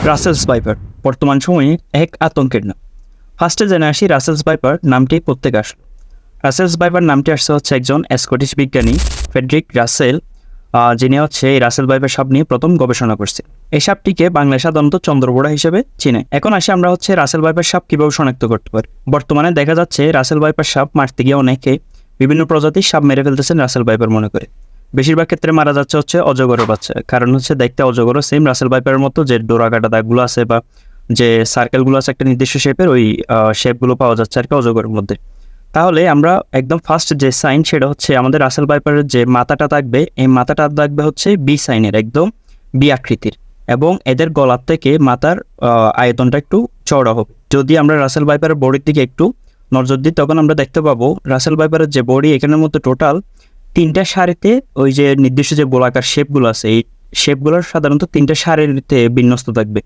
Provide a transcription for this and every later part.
Russell's viper বর্তমান সময়ে এক আতঙ্কের নাম। ফার্স্টে জেনে আসি রাসেলস ভাইপার নামটি প্রত্যেক আসলো। রাসেলস ভাইপার নামটি আসছে হচ্ছে একজন স্কটিশ বিজ্ঞানী ফ্রেডরিক রাসেল, যিনি হচ্ছে এই রাসেল ভাইপার সাপ নিয়ে প্রথম গবেষণা করছে। এই সাপটিকে বাংলায় সাধারণত চন্দ্রবোড়া হিসেবে চিনে। এখন আসি আমরা হচ্ছে রাসেল ভাইপার সাপ কীভাবে শনাক্ত করতে পারি। বর্তমানে দেখা যাচ্ছে রাসেল ভাইপার সাপ মারতে গিয়ে অনেকে বিভিন্ন প্রজাতির সাপ মেরে ফেলতেছেন রাসেল ভাইপার মনে করে। বেশিরভাগ ক্ষেত্রে মারা যাচ্ছে হচ্ছে অজগরের বাচ্চা, কারণ হচ্ছে দেখতে অজগরও সেম রাসেল ভাইপারের মতো যে ডোরা কাটা দাগগুলো আছে বা যে সার্কেলগুলো আছে একটা নির্দিষ্ট শেপের, ওই শেপগুলো পাওয়া যাচ্ছে আর কি অজগরের মধ্যে। তাহলে আমরা একদম ফার্স্ট যে সাইন সেটা হচ্ছে আমাদের রাসেল ভাইপারের যে মাথাটা থাকবে, এই মাথাটা থাকবে হচ্ছে বি সাইনের, একদম বি আকৃতির, এবং এদের গলার থেকে মাথার আয়তনটা একটু চওড়া হবে। যদি আমরা রাসেল ভাইপারের বডির দিকে একটু নজর দিই তখন আমরা দেখতে পাবো রাসেল ভাইপারের যে বডি এখানের মধ্যে টোটাল 3টা সারিতে ওই যে নির্দিষ্ট যে গোলাকার শেপগুলো আছে এই শেপগুলোর সাধারণত 3টা সারিতে বিন্যস্ত থাকবে।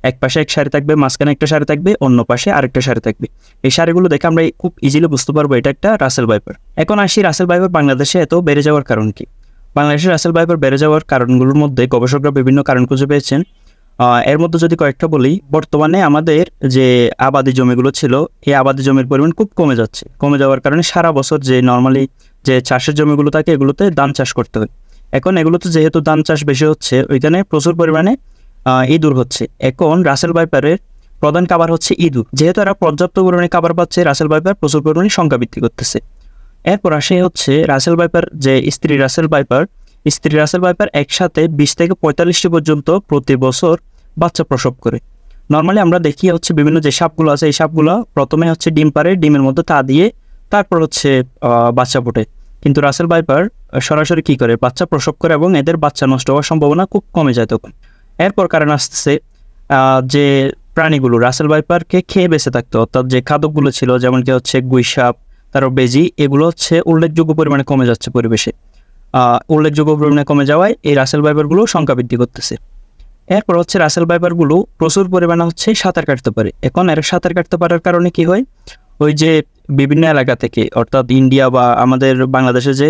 এক পাশে এক সারি থাকবে, মাঝখানে একটা সারি থাকবে, অন্য পাশে আরেকটা সারি থাকবে। এই সারিগুলো দেখে আমরা খুব ইজিলি বুঝতে পারবো এটা একটা রাসেল ভাইপার। এখন আসি রাসেল ভাইপার বাংলাদেশে এত বেড়ে যাওয়ার কারণ কি। বাংলাদেশে রাসেল ভাইপার বেড়ে যাওয়ার কারণগুলোর মধ্যে গবেষকরা বিভিন্ন কারণ খুঁজে পেয়েছেন। এর মধ্যে যদি কয়েকটা বলি, বর্তমানে আমাদের যে আবাদি জমিগুলো ছিল এই আবাদি জমির পরিমাণ খুব কমে যাচ্ছে। কমে যাওয়ার কারণে সারা বছর যে নর্মালি যে চাষের জমিগুলো থাকে এগুলোতে ধান চাষ করতে হয়। এখন এগুলোতে যেহেতু ধান চাষ বেশি হচ্ছে ওইখানে প্রচুর পরিমাণে ইঁদুর হচ্ছে। এখন রাসেল ভাইপারের প্রধান খাবার হচ্ছে ইঁদুর। যেহেতু এরা পর্যাপ্ত পরিমাণে খাবার পাচ্ছে, রাসেল ভাইপার প্রচুর পরিমাণে সংখ্যা বৃদ্ধি করতেছে। এরপর আসে হচ্ছে রাসেল ভাইপার যে স্ত্রী রাসেল ভাইপার একসাথে 20 থেকে 45টি পর্যন্ত প্রতি বছর বাচ্চা প্রসব করে। নর্মালি আমরা দেখি হচ্ছে বিভিন্ন যে সাপগুলো আছে এই সাপগুলো প্রথমে হচ্ছে ডিম পারে, ডিমের মধ্যে তা দিয়ে তারপর হচ্ছে বাচ্চা ফোটে। কিন্তু রাসেল ভাইপার সরাসরি কি করে, বাচ্চা প্রসব করে এবং এদের বাচ্চা নষ্ট হওয়ার সম্ভাবনা খুব কমে যায় তখন। এরপর কারণ আসতেছে যে প্রাণীগুলো রাসেল ভাইপারকে খেয়ে বেঁচে থাকতো, অর্থাৎ যে খাদকগুলো ছিল যেমন কি হচ্ছে গুই সাপ, তারপর বেজি, এগুলো হচ্ছে উল্লেখযোগ্য পরিমাণে কমে যাচ্ছে পরিবেশে। উল্লেখযোগ্য পরিমাণে কমে যাওয়ায় এই রাসেল ভাইপারগুলো সংখ্যা বৃদ্ধি করতেছে। এরপর হচ্ছে রাসেল ভাইপারগুলো প্রচুর পরিমাণে হচ্ছে সাঁতার কাটতে পারে। এখন এর সাঁতার কাটতে পারার কারণে কি হয়, ওই যে বিভিন্ন এলাকা থেকে অর্থাৎ ইন্ডিয়া বা আমাদের বাংলাদেশে যে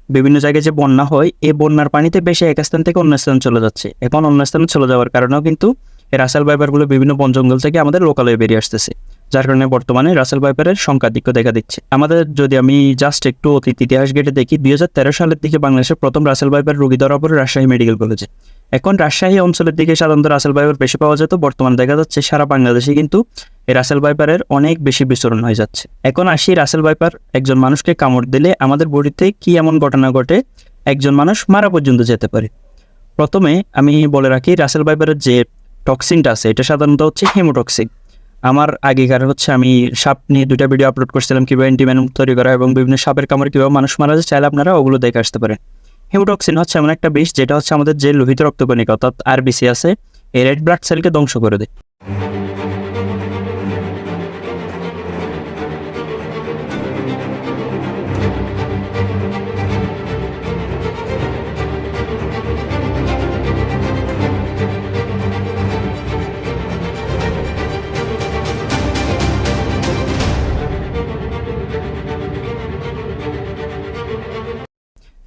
বিভিন্ন জায়গায় যে বন্যা হয় এই বন্যার পানিতে বেশি এক স্থান থেকে অন্য স্থানে চলে যাচ্ছে। এখন অন্য স্থানে চলে যাওয়ার কারণেও কিন্তু এই রাসেল ভাইপারগুলো বিভিন্ন বন জঙ্গল থেকে আমাদের লোকালয়ে বেরিয়ে আসতেছে, যার কারণে বর্তমানে রাসেল ভাইপারের সংখ্যাধিক্য দেখা দিচ্ছে। আমাদের যদি আমি জাস্ট একটু অতীত ইতিহাস ঘেটে দেখি, 2013 সালের দিকে বাংলাদেশের প্রথম রাসেল ভাইপার রোগী ধরা পড়ে রাজশাহী মেডিকেল কলেজে। এখন রাজশাহী অঞ্চলের দিকে সাধারণত রাসেল ভাইপার বেশি পাওয়া যেত, বর্তমানে দেখা যাচ্ছে সারা বাংলাদেশে কিন্তু এই রাসেল ভাইপারের অনেক বেশি বিচরণ হয়ে যাচ্ছে। এখন আসি রাসেল ভাইপার একজন মানুষকে কামড় দিলে আমাদের বডিতে কি এমন ঘটনা ঘটে একজন মানুষ মারা পর্যন্ত যেতে পারে। প্রথমে আমি বলে রাখি রাসেল ভাইপারের যে টক্সিনটা আছে এটা সাধারণত হচ্ছে হেমোটক্সিন। আমার আগেকার হচ্ছে আমি সাপ নিয়ে 2টা ভিডিও আপলোড করছিলাম কীভাবে অ্যান্টিভেনম তৈরি করা এবং বিভিন্ন সাপের কামড়ে কীভাবে মানুষ মারা যায়, চাইলে আপনারা ওগুলো দেখে আসতে পারেন। হেমোটক্সিন হচ্ছে এমন একটা বিষ যেটা হচ্ছে আমাদের যে লোহিত রক্তকণিকা অর্থাৎ আরবিসি আছে এই রেড ব্লাড সেলকে ধ্বংস করে দেয়।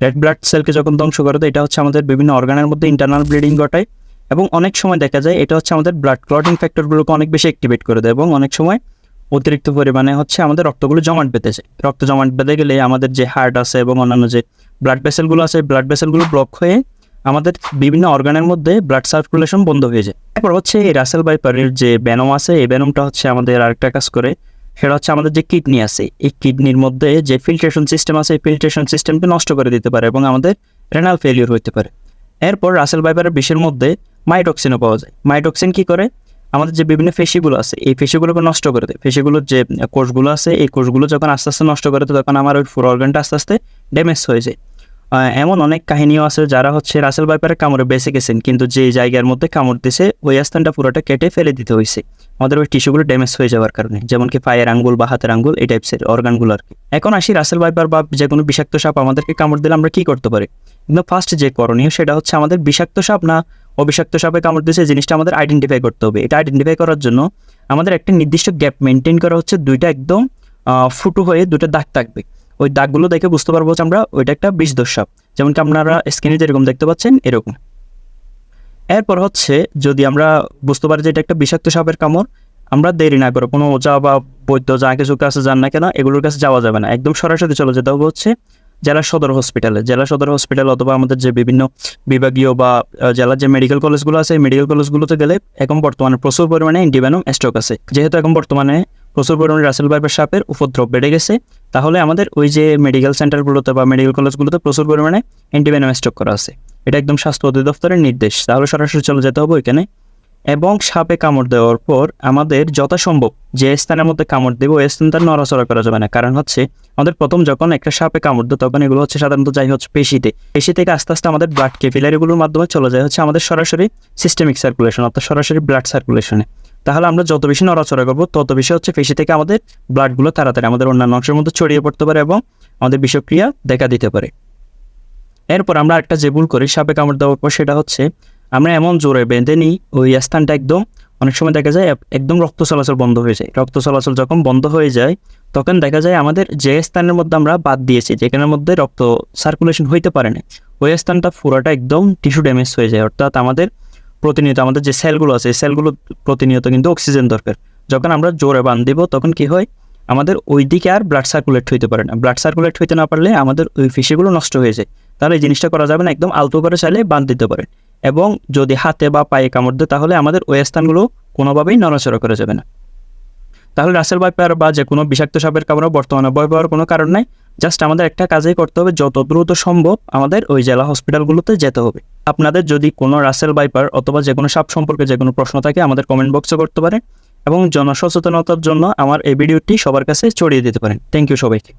রেড ব্লাড সেলকে যখন ধ্বংস করে দেয় এটা হচ্ছে আমাদের বিভিন্ন অর্গানের মধ্যে ইন্টারনাল ব্লিডিং ঘটায় এবং অনেক সময় দেখা যায় এটা হচ্ছে আমাদের ব্লাড ক্লটিং ফ্যাক্টরগুলোকে অনেক বেশি অ্যাক্টিভেট করে দেয় এবং অনেক সময় অতিরিক্ত পরিমাণে হচ্ছে আমাদের রক্তগুলো জমাট বেঁধে যায়। রক্ত জমাট বেঁধে গেলে আমাদের যে হার্ট আছে এবং অন্যান্য যে ব্লাড ভেসেলগুলো আছে ব্লাড ভেসেলগুলো ব্লক হয়ে আমাদের বিভিন্ন অর্গানের মধ্যে ব্লাড সার্কুলেশন বন্ধ হয়ে যায়। তারপর হচ্ছে এই রাসেল ভাইপারের যে ভেনম আছে এই ভেনমটা হচ্ছে আমাদের আরেকটা কাজ করে, সেটা হচ্ছে আমাদের যে কিডনি আছে এই কিডনির মধ্যে যে ফিল্ট্রেশন সিস্টেম আছে এই ফিল্ট্রেশন সিস্টেমকে নষ্ট করে দিতে পারে এবং আমাদের রেনাল ফেলিওর হতে পারে। এরপর রাসেল ভাইপারের বিষের মধ্যে মাইটোক্সিনও পাওয়া যায়। মাইটোক্সিন কি করে, আমাদের যে বিভিন্ন পেশিগুলো আছে এই পেশিগুলোকে নষ্ট করে দেয়। পেশিগুলোর যে কোষগুলো আছে এই কোষগুলো যখন আস্তে আস্তে নষ্ট করে দেয় তখন আমার ওই পুরো অর্গানটা আস্তে আস্তে ড্যামেজ হয়ে যায়। এমন অনেক কাহিনীও আছে যারা হচ্ছে রাসেল ভাইপারের কামড়ে বেঁচে গেছেন, কিন্তু যে জায়গার মধ্যে কামড় দিছে ওই স্থানটা পুরোটা কেটে ফেলে দিতে হয়েছে আমাদের ওই টিস্যুগুলো ড্যামেজ হয়ে যাওয়ার কারণে, যেমন কি পায়ের আঙ্গুল বা হাতের আঙ্গুল এই টাইপসের অর্গানগুলো আর কি। এখন আসি রাসেল ভাইপার বা যে কোনো বিষাক্ত সাপ আমাদেরকে কামড় দিলে আমরা কি করতে পারি। কিন্তু ফার্স্ট যে করণীয় সেটা হচ্ছে আমাদের বিষাক্ত সাপ না অবিষাক্ত সাপে কামড় দিয়েছে জিনিসটা আমাদের আইডেন্টিফাই করতে হবে। এটা আইডেন্টিফাই করার জন্য আমাদের একটা নির্দিষ্ট গ্যাপ মেনটেন করা হচ্ছে, 2টা একদম ফুটো হয়ে 2টা দাগ থাকবে। ওই দাগগুলো দেখে বুঝতে পারবো আমরা ওইটা একটা বিষধর সাপ, যেমন কি আপনারা স্ক্রিনে যেরকম দেখতে পাচ্ছেন এরকম। এরপর হচ্ছে যদি আমরা বুঝতে পারি যে এটা একটা বিষাক্ত সাপের কামড়, আমরা দেরি না করে কোনো ওঝা বা বৈদ্য যা কিছু কাছে যান না কেন এগুলোর কাছে যাওয়া যাবে না, একদম সরাসরি চলে যেতে হবে হচ্ছে জেলা সদর হসপিটালে। জেলা সদর হসপিটাল অথবা আমাদের যে বিভিন্ন বিভাগীয় বা জেলার যে মেডিকেল কলেজগুলো আছে এই মেডিকেল কলেজগুলোতে গেলে এখন বর্তমানে প্রচুর পরিমাণে অ্যান্টিভেনম স্টক আছে। যেহেতু এখন বর্তমানে প্রচুর পরিমাণে রাসেল ভাইপার সাপের উপদ্রব বেড়ে গেছে, তাহলে আমাদের ওই যে মেডিকেল সেন্টারগুলোতে বা মেডিকেল কলেজগুলোতে প্রচুর পরিমাণে অ্যান্টিভেনম স্টক করা আছে। এটা একদম স্বাস্থ্য অধিদপ্তরের নির্দেশ, তাহলে সরাসরি চলে যেতে হবে ওইখানে। এবং সাপে কামড় দেওয়ার পর আমাদের যথাসম্ভব যে স্থানের মধ্যে কামড় দেবো ওই স্থানটা নড়াচড়া করা যাবে না। কারণ হচ্ছে আমাদের প্রথম যখন একটা সাপে কামড় দেয় তখন এগুলো হচ্ছে সাধারণত যাই হচ্ছে পেশি থেকে আস্তে আস্তে আমাদের ব্লাড ক্যাপিলারিগুলোর মাধ্যমে চলে যায় হচ্ছে আমাদের সরাসরি সিস্টেমিক সার্কুলেশন অর্থাৎ সরাসরি ব্লাড সার্কুলেশনে। তাহলে আমরা যত বেশি নড়াচড়া করবো তত বেশি হচ্ছে পেশি থেকে আমাদের ব্লাডগুলো তাড়াতাড়ি আমাদের অন্যান্য অংশের মধ্যে ছড়িয়ে পড়তে পারে এবং আমাদের বিষক্রিয়া দেখা দিতে পারে। এরপর আমরা একটা যে ভুল করি সাপে কামড় দেওয়ার পর, সেটা হচ্ছে আমরা এমন জোরে বেঁধে নিই ওই স্থানটা একদম, অনেক সময় দেখা যায় একদম রক্ত চলাচল বন্ধ হয়ে যায়। রক্ত চলাচল যখন বন্ধ হয়ে যায় তখন দেখা যায় আমাদের যে স্থানের মধ্যে আমরা বাদ দিয়েছি, যেখানের মধ্যে রক্ত সার্কুলেশন হইতে পারে না, ওই স্থানটা পুরোটা একদম টিস্যু ড্যামেজ হয়ে যায়। অর্থাৎ আমাদের প্রতিনিয়ত আমাদের যে সেলগুলো আছে এই সেলগুলো প্রতিনিয়ত কিন্তু অক্সিজেন দরকার। যখন আমরা জোরে বাঁধ দিব তখন কি হয়, আমাদের ওই দিকে আর ব্লাড সার্কুলেট হইতে পারে না। ব্লাড সার্কুলেট হইতে না পারলে আমাদের ওই পেশিগুলো নষ্ট হয়ে যায়। তাহলে এই জিনিসটা করা যাবে না, একদম আলতো করে চাইলে বাঁধ দিতে পারেন। এবং যদি হাতে বা পায়ে কামড় দেয় তাহলে আমাদের ওই স্থানগুলো কোনোভাবেই নড়াচড়া করা যাবে না। তাহলে রাসেল ভাইপার বা যে কোনো বিষাক্ত সাপের কামড়ে বর্তমানে ভয় পাওয়ার কোনো কারণ নাই। জাস্ট আমাদের একটা কাজই করতে হবে, যত দ্রুত সম্ভব আমাদের ওই জেলা হসপিটালগুলোতে যেতে হবে। আপনাদের যদি কোনো রাসেল ভাইপার অথবা যে কোনো সাপ সম্পর্কে যে কোনো প্রশ্ন থাকে আমাদের কমেন্ট বক্সে করতে পারেন এবং জনসচেতনতার জন্য আমার এই ভিডিওটি সবার কাছে ছড়িয়ে দিতে পারেন। থ্যাংক ইউ সবাইকে।